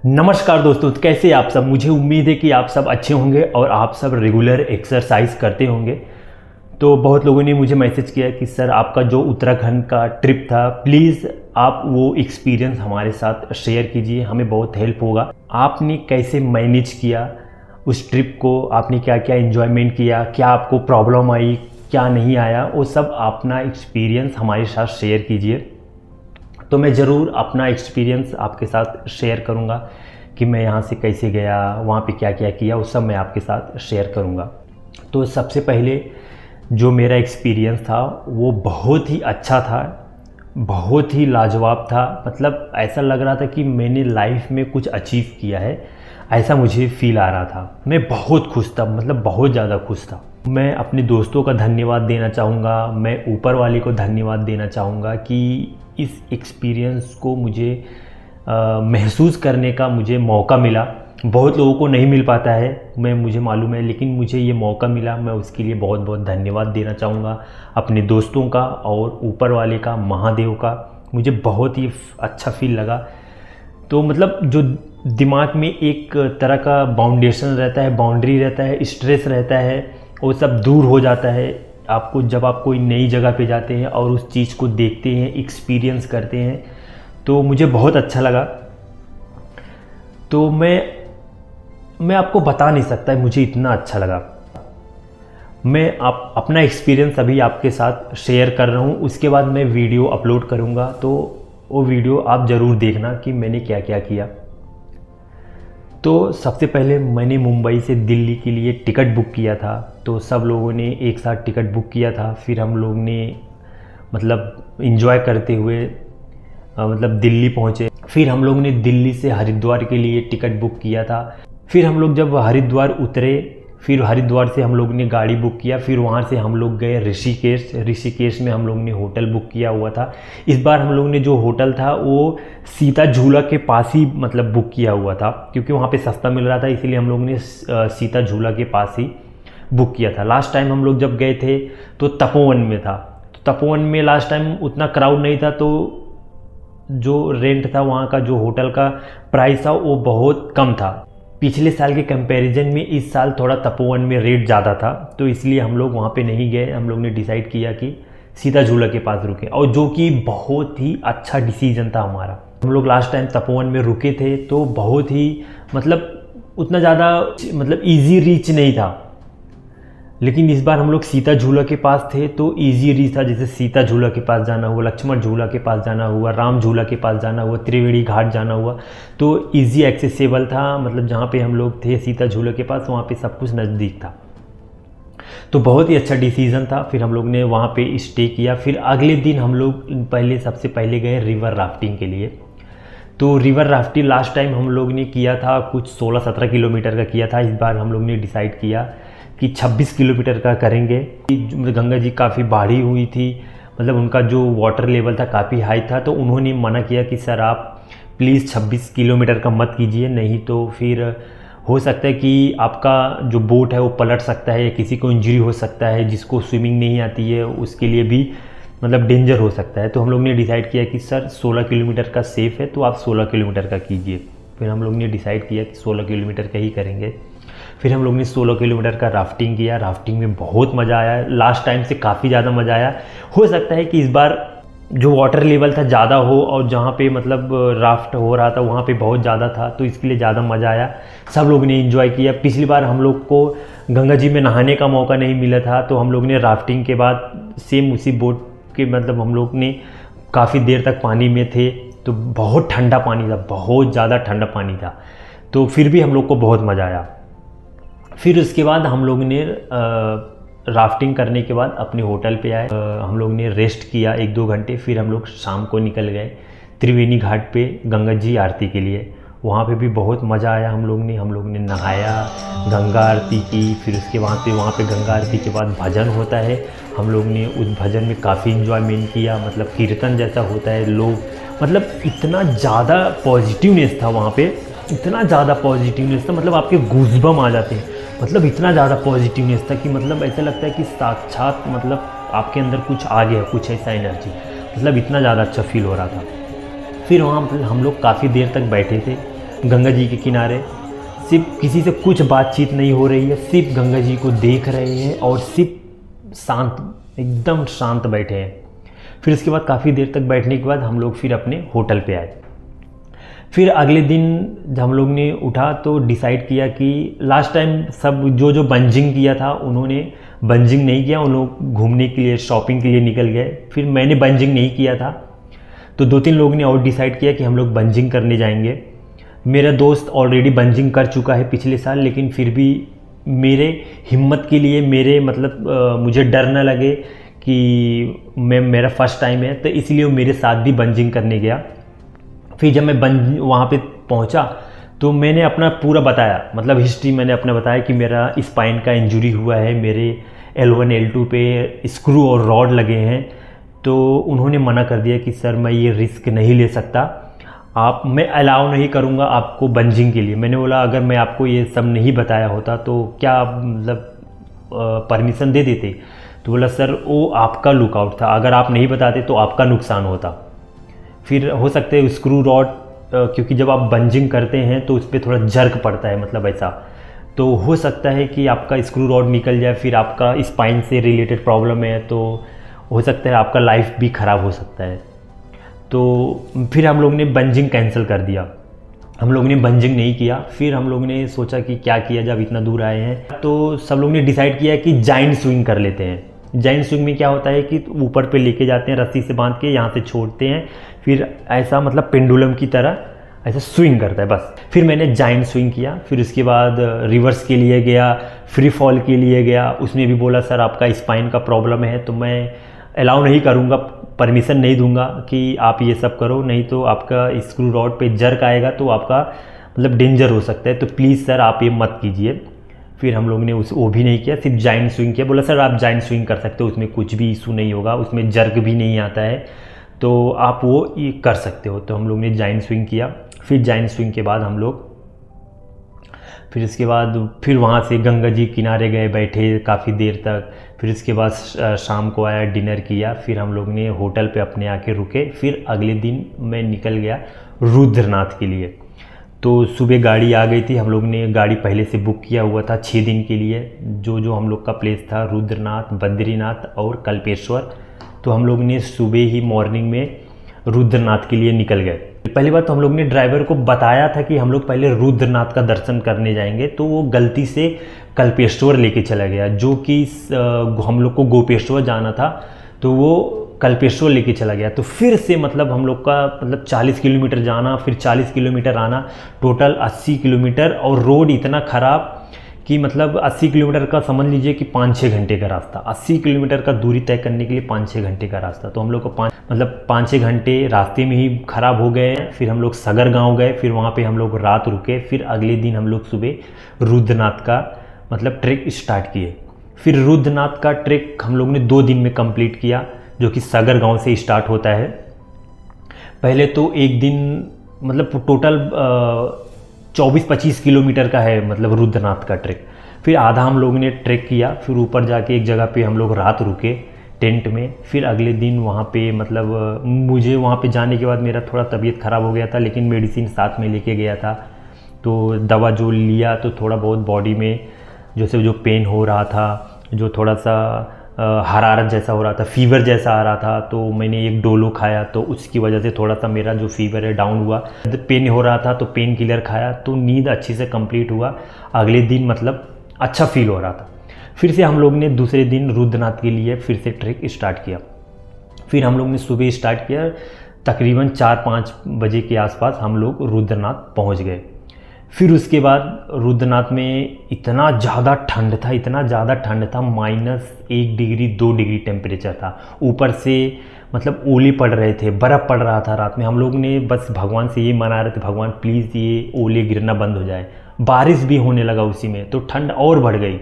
नमस्कार दोस्तों, तो कैसे आप सब। मुझे उम्मीद है कि आप सब अच्छे होंगे और आप सब रेगुलर एक्सरसाइज करते होंगे। तो बहुत लोगों ने मुझे मैसेज किया कि सर आपका जो उत्तराखंड का ट्रिप था, प्लीज़ आप वो एक्सपीरियंस हमारे साथ शेयर कीजिए, हमें बहुत हेल्प होगा। आपने कैसे मैनेज किया उस ट्रिप को, आपने क्या क्या एंजॉयमेंट किया, क्या आपको प्रॉब्लम आई, क्या नहीं आया, वो सब अपना एक्सपीरियंस हमारे साथ शेयर कीजिए। तो मैं ज़रूर अपना एक्सपीरियंस आपके साथ शेयर करूंगा कि मैं यहाँ से कैसे गया, वहाँ पे क्या क्या किया, वो सब मैं आपके साथ शेयर करूंगा। तो सबसे पहले जो मेरा एक्सपीरियंस था वो बहुत ही अच्छा था, बहुत ही लाजवाब था। मतलब ऐसा लग रहा था कि मैंने लाइफ में कुछ अचीव किया है, ऐसा मुझे फील आ रहा था। मैं बहुत खुश था, मतलब बहुत ज़्यादा खुश था। मैं अपने दोस्तों का धन्यवाद देना चाहूँगा, मैं ऊपर वाले को धन्यवाद देना चाहूँगा कि इस एक्सपीरियंस को मुझे महसूस करने का मुझे मौका मिला। बहुत लोगों को नहीं मिल पाता है, मुझे मालूम है, लेकिन मुझे ये मौका मिला। मैं उसके लिए बहुत बहुत धन्यवाद देना चाहूँगा अपने दोस्तों का और ऊपर वाले का, महादेव का। मुझे बहुत ही अच्छा फील लगा। तो मतलब जो दिमाग में एक तरह का बाउंडेशन रहता है, बाउंड्री रहता है, स्ट्रेस रहता है, वो सब दूर हो जाता है आपको जब आप कोई नई जगह पे जाते हैं और उस चीज़ को देखते हैं, एक्सपीरियंस करते हैं। तो मुझे बहुत अच्छा लगा। तो मैं आपको बता नहीं सकता मुझे इतना अच्छा लगा। मैं अपना एक्सपीरियंस अभी आपके साथ शेयर कर रहा हूँ, उसके बाद मैं वीडियो अपलोड करूँगा। तो वो वीडियो आप ज़रूर देखना कि मैंने क्या क्या किया। तो सबसे पहले मैंने मुंबई से दिल्ली के लिए टिकट बुक किया था। तो सब लोगों ने एक साथ टिकट बुक किया था। फिर हम लोग ने मतलब एंजॉय करते हुए मतलब दिल्ली पहुँचे। फिर हम लोग ने दिल्ली से हरिद्वार के लिए टिकट बुक किया था। फिर हम लोग जब हरिद्वार उतरे, फिर हरिद्वार से हम लोग ने गाड़ी बुक किया। फिर वहाँ से हम लोग गए ऋषिकेश। ऋषिकेश में हम लोग ने होटल बुक किया हुआ था। इस बार हम लोग ने जो होटल था वो सीता झूला के पास ही मतलब बुक किया हुआ था, क्योंकि वहाँ पे सस्ता मिल रहा था, इसीलिए हम लोग ने सीता झूला के पास ही बुक किया था। लास्ट टाइम हम लोग जब गए थे तो तपोवन में था। तो तपोवन में लास्ट टाइम उतना क्राउड नहीं था, तो जो रेंट था वहाँ का, जो होटल का प्राइस था वो बहुत कम था। पिछले साल के कंपैरिजन में इस साल थोड़ा तपोवन में रेट ज़्यादा था, तो इसलिए हम लोग वहाँ पे नहीं गए। हम लोग ने डिसाइड किया कि सीता झूला के पास रुके, और जो कि बहुत ही अच्छा डिसीजन था हमारा। हम लोग लास्ट टाइम तपोवन में रुके थे तो बहुत ही मतलब उतना ज़्यादा मतलब इजी रीच नहीं था, लेकिन इस बार हम लोग सीता झूला के पास थे तो इजी रीच था। जैसे सीता झूला के पास जाना हुआ, लक्ष्मण झूला के पास जाना हुआ, राम झूला के पास जाना हुआ, त्रिवेणी घाट जाना हुआ, तो इजी एक्सेसिबल था। मतलब जहाँ पे हम लोग थे सीता झूला के पास, वहाँ पे सब कुछ नज़दीक था। तो बहुत ही अच्छा डिसीज़न था। फिर हम लोग ने वहाँ पे स्टे किया। फिर अगले दिन हम लोग सबसे पहले गए रिवर राफ्टिंग के लिए। तो रिवर राफ्टिंग लास्ट टाइम हम लोग ने किया था कुछ 16-17 किलोमीटर का किया था। इस बार हम लोग ने डिसाइड किया कि 26 किलोमीटर का करेंगे। गंगा जी काफ़ी बाढ़ी हुई थी, मतलब उनका जो वाटर लेवल था काफ़ी हाई था, तो उन्होंने मना किया कि सर आप प्लीज़ 26 किलोमीटर का मत कीजिए, नहीं तो फिर हो सकता है कि आपका जो बोट है वो पलट सकता है, या किसी को इंजरी हो सकता है, जिसको स्विमिंग नहीं आती है उसके लिए भी मतलब डेंजर हो सकता है। तो हम लोग ने डिसाइड किया कि सर 16 किलोमीटर का सेफ़ है, तो आप 16 किलोमीटर का कीजिए। फिर हम लोग ने डिसाइड किया कि 16 किलोमीटर का ही करेंगे। फिर हम लोग ने 16 किलोमीटर का राफ्टिंग किया। राफ्टिंग में बहुत मज़ा आया, लास्ट टाइम से काफ़ी ज़्यादा मज़ा आया। हो सकता है कि इस बार जो वाटर लेवल था ज़्यादा हो, और जहाँ पे मतलब राफ्ट हो रहा था वहाँ पे बहुत ज़्यादा था, तो इसके लिए ज़्यादा मज़ा आया। सब लोग ने एंजॉय किया। पिछली बार हम लोग को गंगा जी में नहाने का मौका नहीं मिला था, तो हम लोग ने राफ्टिंग के बाद सेम उसी बोट के मतलब हम लोग ने काफ़ी देर तक पानी में थे, तो बहुत ठंडा पानी था, बहुत ज़्यादा ठंडा पानी था, तो फिर भी हम लोग को बहुत मज़ा आया। फिर उसके बाद हम लोग ने राफ्टिंग करने के बाद अपने होटल पे आए। हम लोग ने रेस्ट किया 1-2 घंटे। फिर हम लोग शाम को निकल गए त्रिवेणी घाट पे गंगा जी आरती के लिए। वहाँ पे भी बहुत मज़ा आया। हम लोग ने नहाया, गंगा आरती की। फिर उसके वहाँ पे गंगा आरती के बाद भजन होता है। हम लोग ने उस भजन में काफ़ी इन्जॉयमेंट किया, मतलब कीर्तन जैसा होता है। लोग मतलब इतना ज़्यादा पॉजिटिवनेस था वहाँ पे, इतना ज़्यादा पॉजिटिवनेस था, मतलब आपके गूज़बम्प आ जाते हैं। मतलब इतना ज़्यादा पॉजिटिवनेस था कि मतलब ऐसा लगता है कि साक्षात मतलब आपके अंदर कुछ आ गया, कुछ ऐसा एनर्जी, मतलब इतना ज़्यादा अच्छा फील हो रहा था। फिर वहाँ हम लोग काफ़ी देर तक बैठे थे। गंगा जी के किनारे, सिर्फ किसी से कुछ बातचीत नहीं हो रही है, सिर्फ गंगा जी को देख रहे हैं और सिर्फ शांत, एकदम शांत बैठे हैं। फिर इसके बाद काफ़ी देर तक बैठने के बाद हम लोग फिर अपने होटल पे आए। फिर अगले दिन जब हम लोग ने उठा तो डिसाइड किया कि लास्ट टाइम सब जो बंजिंग किया था उन्होंने बंजिंग नहीं किया, उन लोग घूमने के लिए शॉपिंग के लिए निकल गए। फिर मैंने बंजिंग नहीं किया था, तो 2-3 लोग ने और डिसाइड किया कि हम लोग बंजिंग करने जाएंगे। मेरा दोस्त ऑलरेडी बंजिंग कर चुका है पिछले साल, लेकिन फिर भी मेरे हिम्मत के लिए, मेरे मतलब मुझे डर ना लगे कि मेरा फर्स्ट टाइम है, तो इसलिए वो मेरे साथ भी बंजिंग करने गया। फिर जब मैं वहाँ पे पहुँचा तो मैंने अपना पूरा बताया, मतलब हिस्ट्री मैंने अपना बताया कि मेरा स्पाइन का इंजरी हुआ है, मेरे L1 L2 पे स्क्रू और रॉड लगे हैं। तो उन्होंने मना कर दिया कि सर मैं ये रिस्क नहीं ले सकता, मैं अलाउ नहीं करूँगा आपको बंजिंग के लिए। मैंने बोला अगर मैं आपको ये सब नहीं बताया होता तो क्या आप मतलब परमिशन दे देते? तो बोला सर वो आपका लुकआउट था, अगर आप नहीं बताते तो आपका नुकसान होता। फिर हो सकता है स्क्रू रॉड, क्योंकि जब आप बंजिंग करते हैं तो उस पर थोड़ा जर्क पड़ता है, मतलब ऐसा, तो हो सकता है कि आपका स्क्रू रॉड निकल जाए, फिर आपका स्पाइन से रिलेटेड प्रॉब्लम है तो हो सकता है आपका लाइफ भी ख़राब हो सकता है। तो फिर हम लोग ने बंजिंग कैंसिल कर दिया, हम लोग ने बंजिंग नहीं किया। फिर हम लोग ने सोचा कि क्या किया जब इतना दूर आए हैं, तो सब लोग ने डिसाइड किया कि जाइंट स्विंग कर लेते हैं। जाइंट स्विंग में क्या होता है कि ऊपर पे लेके जाते हैं, रस्सी से बांध के यहाँ से छोड़ते हैं, फिर ऐसा मतलब पेंडुलम की तरह ऐसा स्विंग करता है बस। फिर मैंने जाइंट स्विंग किया, फिर उसके बाद रिवर्स के लिए गया, फ्री फॉल के लिए गया। उसने भी बोला सर आपका स्पाइन का प्रॉब्लम है तो मैं अलाउ नहीं करूँगा, परमिशन नहीं दूंगा कि आप ये सब करो, नहीं तो आपका स्क्रू रॉड पे जर्क आएगा तो आपका मतलब डेंजर हो सकता है, तो प्लीज़ सर आप ये मत कीजिए। फिर हम लोग ने वो भी नहीं किया, सिर्फ जाइंट स्विंग किया। बोला सर आप जाइंट स्विंग कर सकते हो, उसमें कुछ भी इशू नहीं होगा, उसमें जर्क भी नहीं आता है, तो आप वो ये कर सकते हो। तो हम लोग ने जाइंट स्विंग किया। फिर जाइंट स्विंग के बाद हम लोग फिर इसके बाद फिर वहाँ से गंगा जी किनारे गए, बैठे काफ़ी देर तक। फिर इसके बाद शाम को आया, डिनर किया, फिर हम लोग ने होटल पे अपने आके रुके। फिर अगले दिन मैं निकल गया रुद्रनाथ के लिए। तो सुबह गाड़ी आ गई थी, हम लोग ने गाड़ी पहले से बुक किया हुआ था 6 दिन के लिए। जो हम लोग का प्लेस था रुद्रनाथ, बद्रीनाथ और कल्पेश्वर। तो हम लोग ने सुबह ही मॉर्निंग में रुद्रनाथ के लिए निकल गए। पहली बात तो हम लोग ने ड्राइवर को बताया था कि हम लोग पहले रुद्रनाथ का दर्शन करने जाएंगे, तो वो गलती से कल्पेश्वर लेके चला गया, जो कि हम लोग को गोपेश्वर जाना था, तो वो कल्पेश्वर लेके चला गया। तो फिर से मतलब हम लोग का मतलब 40 किलोमीटर जाना, फिर 40 किलोमीटर आना, टोटल 80 किलोमीटर। और रोड इतना ख़राब कि मतलब 80 किलोमीटर का समझ लीजिए कि 5-6 घंटे का रास्ता, 80 किलोमीटर का दूरी तय करने के लिए 5-6 घंटे का रास्ता। तो हम लोग को 5-6 घंटे रास्ते में ही ख़राब हो गए। फिर हम लोग सगर गांव गए, फिर वहाँ पे हम लोग रात रुके। फिर अगले दिन हम लोग सुबह रुद्रनाथ का मतलब ट्रैक स्टार्ट किए। फिर रुद्रनाथ का ट्रैक हम लोग ने 2 दिन में कंप्लीट किया, जो कि सगर गांव से स्टार्ट होता है। पहले तो एक दिन मतलब टोटल 24-25 किलोमीटर का है मतलब रुद्रनाथ का ट्रैक। फिर आधा हम लोगों ने ट्रैक किया, फिर ऊपर जाके एक जगह पे हम लोग रात रुके टेंट में। फिर अगले दिन वहाँ पे मतलब मुझे वहाँ पे जाने के बाद मेरा थोड़ा तबीयत ख़राब हो गया था, लेकिन मेडिसिन साथ में लेके गया था, तो दवा जो लिया तो थोड़ा बहुत बॉडी में जैसे जो पेन हो रहा था, जो थोड़ा सा हरारत जैसा हो रहा था, फीवर जैसा आ रहा था, तो मैंने एक डोलो खाया, तो उसकी वजह से थोड़ा सा मेरा जो फीवर है डाउन हुआ। पेन हो रहा था तो पेन किलर खाया, तो नींद अच्छे से कंप्लीट हुआ। अगले दिन मतलब अच्छा फील हो रहा था। फिर से हम लोग ने दूसरे दिन रुद्रनाथ के लिए फिर से ट्रैक स्टार्ट किया। फिर हम लोग ने सुबह स्टार्ट किया, तकरीबन 4-5 बजे के आसपास हम लोग रुद्रनाथ पहुँच गए। फिर उसके बाद रुद्रनाथ में इतना ज़्यादा ठंड था, इतना ज़्यादा ठंड था, -1 डिग्री 2 डिग्री टेम्परेचर था। ऊपर से मतलब ओले पड़ रहे थे, बर्फ़ पड़ रहा था रात में। हम लोग ने बस भगवान से ये मना रहे थे, भगवान प्लीज़ ये ओले गिरना बंद हो जाए। बारिश भी होने लगा उसी में, तो ठंड और बढ़ गई।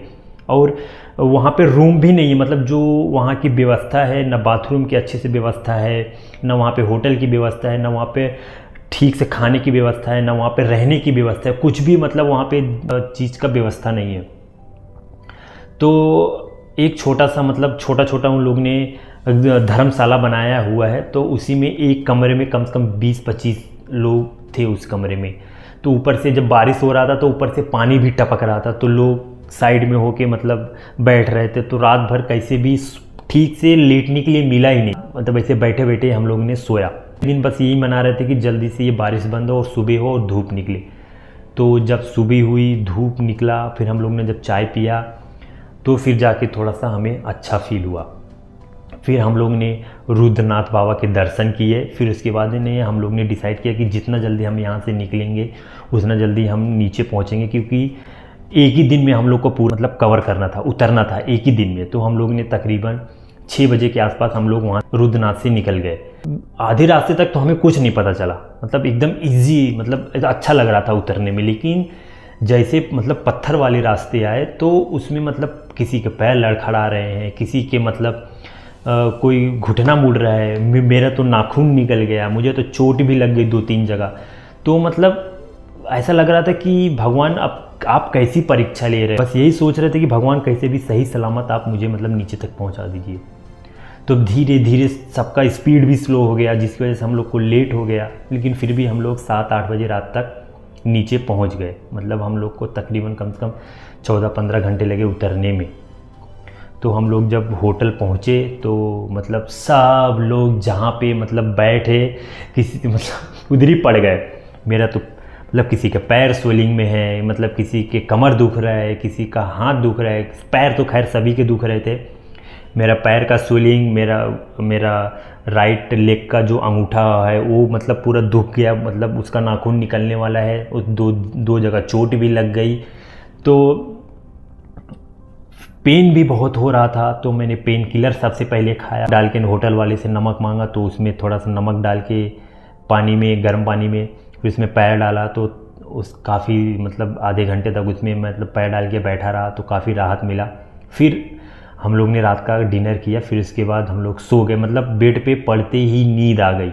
और वहाँ पे रूम भी नहीं है, मतलब जो वहाँ की व्यवस्था है, ना बाथरूम की अच्छे से व्यवस्था है, ना वहाँ पे होटल की व्यवस्था है, ना वहाँ पे ठीक से खाने की व्यवस्था है, ना वहाँ पे रहने की व्यवस्था है, कुछ भी मतलब वहाँ पे चीज़ का व्यवस्था नहीं है। तो एक छोटा सा मतलब छोटा उन लोग ने धर्मशाला बनाया हुआ है, तो उसी में एक कमरे में कम से कम 20-25 लोग थे उस कमरे में। तो ऊपर से जब बारिश हो रहा था तो ऊपर से पानी भी टपक रहा था, तो लोग साइड में होके मतलब बैठ रहे थे। तो रात भर कैसे भी ठीक से लेटने के लिए मिला ही नहीं, मतलब ऐसे बैठे बैठे हम लोगों ने सोया। दिन बस यही मना रहे थे कि जल्दी से ये बारिश बंद हो और सुबह हो और धूप निकले। तो जब सुबह हुई, धूप निकला, फिर हम लोग ने जब चाय पिया तो फिर जाके थोड़ा सा हमें अच्छा फील हुआ। फिर हम लोग ने रुद्रनाथ बाबा के दर्शन किए। फिर उसके बाद ने हम लोग ने डिसाइड किया कि जितना जल्दी हम यहाँ से निकलेंगे उतना जल्दी हम नीचे पहुँचेंगे, क्योंकि एक ही दिन में हम लोग को पूरा मतलब कवर करना था, उतरना था एक ही दिन में। तो हम लोग ने तकरीबन 6 बजे के आसपास हम लोग वहाँ रुद्रनाथ से निकल गए। आधे रास्ते तक तो हमें कुछ नहीं पता चला, मतलब एकदम इजी, मतलब अच्छा लग रहा था उतरने में। लेकिन जैसे मतलब पत्थर वाले रास्ते आए तो उसमें मतलब किसी के पैर लड़खड़ा रहे हैं, किसी के मतलब कोई घुटना मुड़ रहा है, मेरा तो नाखून निकल गया, मुझे तो चोट भी लग गई 2-3 जगह। तो मतलब ऐसा लग रहा था कि भगवान आप कैसी परीक्षा ले रहे हैं। बस यही सोच रहे थे कि भगवान कैसे भी सही सलामत आप मुझे मतलब नीचे तक पहुंचा दीजिए। तो धीरे धीरे सबका स्पीड भी स्लो हो गया, जिसकी वजह से हम लोग को लेट हो गया। लेकिन फिर भी हम लोग 7-8 बजे रात तक नीचे पहुंच गए। मतलब हम लोग को तकरीबन कम से कम 14-15 घंटे लगे उतरने में। तो हम लोग जब होटल पहुँचे तो मतलब सब लोग जहाँ पे मतलब बैठे किसी मतलब उधर ही पड़ गए। मेरा तो मतलब किसी के पैर स्वेलिंग में है, मतलब किसी के कमर दुख रहा है, किसी का हाथ दुख रहा है। पैर तो खैर सभी के दुख रहे थे। मेरा पैर का स्वेलिंग, मेरा राइट लेग का जो अंगूठा है वो मतलब पूरा दुख गया, मतलब उसका नाखून निकलने वाला है। उस दो जगह चोट भी लग गई। तो पेन भी बहुत हो रहा था। तो मैंने पेन किलर सबसे पहले खाया, डाल के होटल वाले से नमक मांगा, तो उसमें थोड़ा सा नमक डाल के पानी में, गर्म पानी में फिर उसमें पैर डाला। तो उस काफ़ी मतलब आधे घंटे तक उसमें मतलब पैर डाल के बैठा रहा, तो काफ़ी राहत मिला। फिर हम लोग ने रात का डिनर किया। फिर उसके बाद हम लोग सो गए, मतलब बेड पे पड़ते ही नींद आ गई।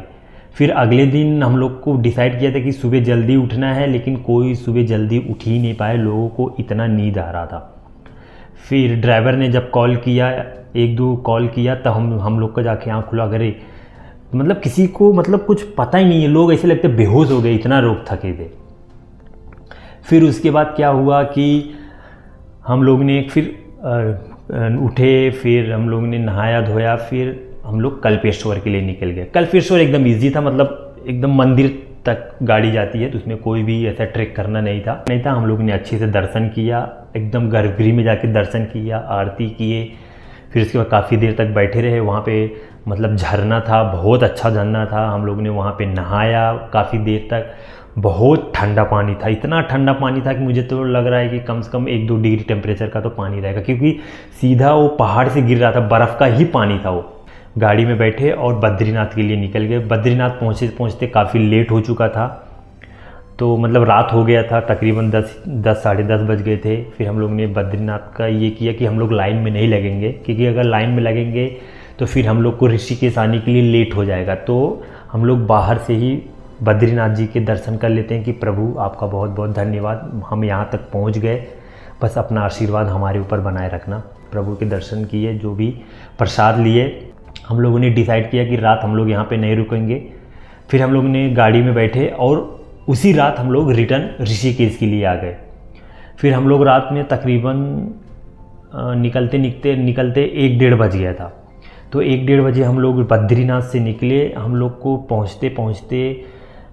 फिर अगले दिन हम लोग को डिसाइड किया था कि सुबह जल्दी उठना है, लेकिन कोई सुबह जल्दी उठ ही नहीं पाए, लोगों को इतना नींद आ रहा था। फिर ड्राइवर ने जब कॉल किया, 1-2 कॉल किया, तब हम लोग का जाके आँख खुला, अरे मतलब किसी को मतलब कुछ पता ही नहीं है, लोग ऐसे लगते बेहोश हो गए, इतना लोग थके थे। फिर उसके बाद क्या हुआ कि हम लोग ने फिर उठे, फिर हम लोग ने नहाया धोया, फिर हम लोग कल्पेश्वर के लिए निकल गए। कल्पेश्वर एकदम ईजी था, मतलब एकदम मंदिर तक गाड़ी जाती है, तो उसमें कोई भी ऐसा ट्रैक करना नहीं था। हम लोग ने अच्छे से दर्शन किया, एकदम गर्भगृह में जाके दर्शन किया, आरती किए। फिर उसके बाद काफ़ी देर तक बैठे रहे वहाँ पे। मतलब झरना था, बहुत अच्छा झरना था। हम लोग ने वहाँ पे नहाया काफ़ी देर तक। बहुत ठंडा पानी था, इतना ठंडा पानी था कि मुझे तो लग रहा है कि कम से कम 1-2 डिग्री टेम्परेचर का तो पानी रहेगा, क्योंकि सीधा वो पहाड़ से गिर रहा था, बर्फ़ का ही पानी था वो। गाड़ी में बैठे और बद्रीनाथ के लिए निकल गए। बद्रीनाथ पहुँचते काफ़ी लेट हो चुका था, तो मतलब रात हो गया था, तकरीबन 10 साढ़े 10 बज गए थे। फिर हम लोग ने बद्रीनाथ का ये किया कि हम लोग लाइन में नहीं लगेंगे, क्योंकि अगर लाइन में लगेंगे तो फिर हम लोग को ऋषिकेश आने के लिए लेट हो जाएगा। तो हम लोग बाहर से ही बद्रीनाथ जी के दर्शन कर लेते हैं कि प्रभु आपका बहुत बहुत धन्यवाद, हम यहाँ तक पहुँच गए, बस अपना आशीर्वाद हमारे ऊपर बनाए रखना। प्रभु के दर्शन किए, जो भी प्रसाद लिए। हम लोगों ने डिसाइड किया कि रात हम लोग यहाँ पे नहीं रुकेंगे। फिर हम लोग ने गाड़ी में बैठे और उसी रात हम लोग रिटर्न ऋषिकेश के लिए आ गए। फिर हम लोग रात में तकरीबन निकलते 1-1:30 बज गया था। तो 1-1:30 बजे हम लोग बद्रीनाथ से निकले। हम लोग को पहुँचते पहुँचते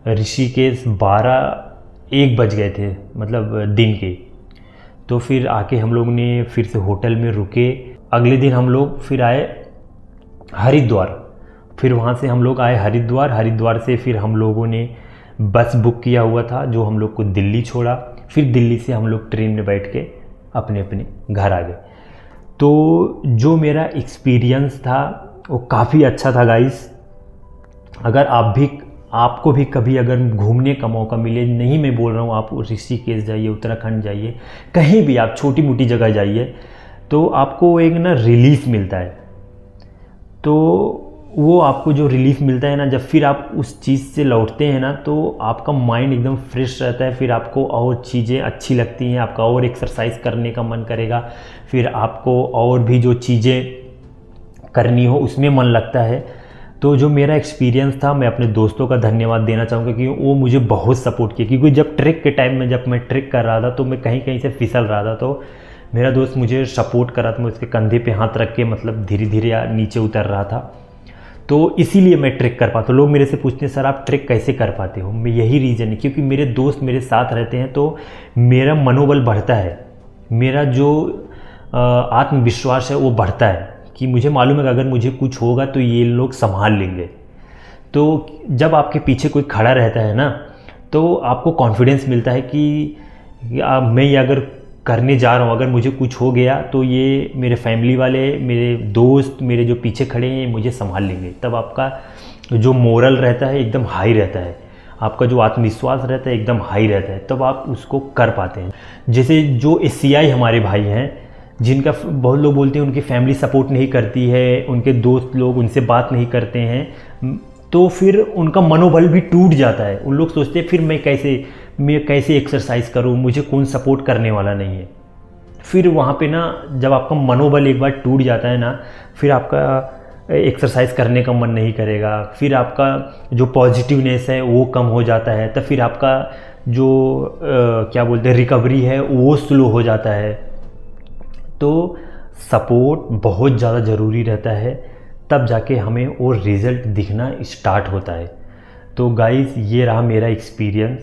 ऋषिकेश 12-1 बज गए थे, मतलब दिन के। तो फिर आके हम लोग ने फिर से होटल में रुके। अगले दिन हम लोग फिर आए हरिद्वार। फिर वहाँ से हम लोग आए हरिद्वार से फिर हम लोगों ने बस बुक किया हुआ था जो हम लोग को दिल्ली छोड़ा। फिर दिल्ली से हम लोग ट्रेन में बैठ के अपने अपने घर आ गए। तो जो मेरा एक्सपीरियंस था वो काफ़ी अच्छा था गाइस। अगर आपको भी कभी अगर घूमने का मौका मिले, नहीं मैं बोल रहा हूँ आप ऋषिकेश जाइए, उत्तराखंड जाइए, कहीं भी आप छोटी मोटी जगह जाइए, तो आपको एक ना रिलीफ मिलता है। तो वो आपको जो रिलीफ मिलता है ना, जब फिर आप उस चीज़ से लौटते हैं ना, तो आपका माइंड एकदम फ्रेश रहता है। फिर आपको और चीज़ें अच्छी लगती हैं, आपका और एक्सरसाइज करने का मन करेगा, फिर आपको और भी जो चीज़ें करनी हो उसमें मन लगता है। तो जो मेरा एक्सपीरियंस था, मैं अपने दोस्तों का धन्यवाद देना चाहूँगा कि वो मुझे बहुत सपोर्ट किया, क्योंकि जब ट्रिक के टाइम में, जब मैं ट्रिक कर रहा था तो मैं कहीं कहीं से फिसल रहा था, तो मेरा दोस्त मुझे सपोर्ट कर रहा था, मैं उसके कंधे पे हाथ रख के मतलब धीरे धीरे नीचे उतर रहा था। तो इसीलिए मैं ट्रिक कर पाता हूँ। लोग मेरे से पूछते हैं सर आप ट्रिक कैसे कर पाते हो, मैं यही रीज़न है क्योंकि मेरे दोस्त मेरे साथ रहते हैं, तो मेरा मनोबल बढ़ता है, मेरा जो आत्मविश्वास है वो बढ़ता है कि मुझे मालूम है कि अगर मुझे कुछ होगा तो ये लोग संभाल लेंगे। तो जब आपके पीछे कोई खड़ा रहता है ना, तो आपको कॉन्फिडेंस मिलता है कि मैं ये अगर करने जा रहा हूँ, अगर मुझे कुछ हो गया तो ये मेरे फैमिली वाले, मेरे दोस्त, मेरे जो पीछे खड़े हैं मुझे संभाल लेंगे। तब आपका जो मोरल रहता है एकदम हाई रहता है, आपका जो आत्मविश्वास रहता है एकदम हाई रहता है, तब आप उसको कर पाते हैं। जैसे जो एशियाई हमारे भाई हैं, जिनका बहुत लोग बोलते हैं उनकी फैमिली सपोर्ट नहीं करती है, उनके दोस्त लोग उनसे बात नहीं करते हैं, तो फिर उनका मनोबल भी टूट जाता है। उन लोग सोचते हैं फिर मैं कैसे एक्सरसाइज करूं, मुझे कौन सपोर्ट करने वाला नहीं है। फिर वहाँ पे ना जब आपका मनोबल एक बार टूट जाता है ना, फिर आपका एक्सरसाइज करने का मन नहीं करेगा, फिर आपका जो पॉजिटिवनेस है वो कम हो जाता है, तो फिर आपका जो क्या बोलते हैं रिकवरी है वो स्लो हो जाता है। तो सपोर्ट बहुत ज़्यादा ज़रूरी रहता है, तब जाके हमें वो रिज़ल्ट दिखना स्टार्ट होता है। तो गाइस ये रहा मेरा एक्सपीरियंस,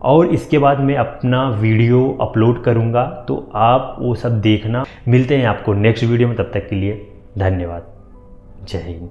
और इसके बाद मैं अपना वीडियो अपलोड करूँगा, तो आप वो सब देखना। मिलते हैं आपको नेक्स्ट वीडियो में, तब तक के लिए धन्यवाद। जय हिंद।